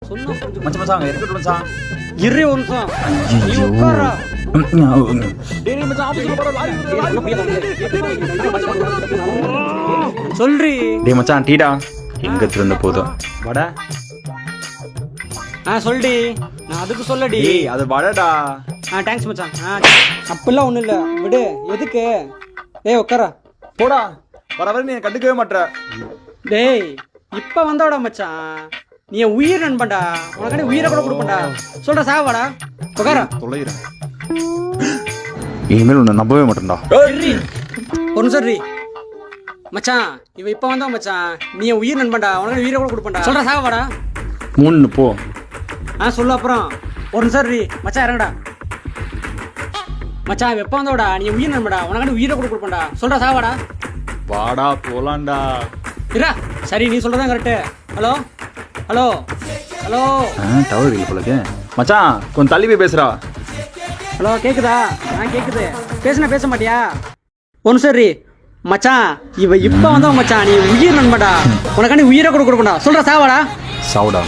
சொன்னா புரிஞ்சுக்கோ. மச்சான் மச்சான் அங்க இருக்கட்டும் மச்சான். இரு ஒரு நிமிஷம். நீ உட்கார்றா. டேய் மச்சான் ஆபீஸ்ல போற லாரி சொல்றி. டேய் மச்சான் டீடா எங்க திருந்த போதும் வடை. சொல்டி. நான் அதுக்கு சொல்லடி. டேய் அது வடைடா. தேங்க்ஸ் மச்சான். அப்பெல்லாம் ஒண்ணும் இல்ல விடு. எதுக்கு? டேய் உட்காரா. போடா வர வர நீ கண்டுக்கவே மாட்ற. டேய் இப்ப வந்தோடா மச்சான். நீ என் உயிர் நண்பன்டா. உனக்காண்டி உயிரை கூட கொடுப்பேன்டா. சொல்ற சாவாடா. உட்காரா. தொலைகிறேன். இனிமேல் உன்னை நம்பவே மாட்டேன்டா. ஒரு நிமிஷம் ரீ. மச்சான் இவ இப்ப வந்தா மச்சான். நீ என் உயிர் நண்பன்டா. உனக்காண்டி உயிரை கூட கொடுப்பேன்டா. சொல்ற சாவாடா. 3 போ. சொல்லு அப்புறம். ஒரு நிமிஷம் ரீ. மச்சான் இறங்கடா. மச்சான் எப்ப வந்தோடா. நீ உயிர் நண்படா. உனக்காண்டி உயிரை கூட கொடுப்பேன்டா. சொல்ற சாவாடா. வாடா போலாம்டா. இரா. சரி நீ சொல்றதான் correct. Hello hello hello. Tower இல்லை போலக்கு. மச்சான் கொஞ்சம் தள்ளி போய் பேசுறா. ஹலோ கேக்குதா? கேக்குது. பேசுனா பேச மாட்டியா? ஒன்று சரி மச்சான் இவ இப்ப வந்தவன் மச்சான். நீ உயிர் நண்படா. உனக்காண்டி உயிரை கூட கொடுப்பேன்டா. சொல்ற சாவாடா. சாவுடா.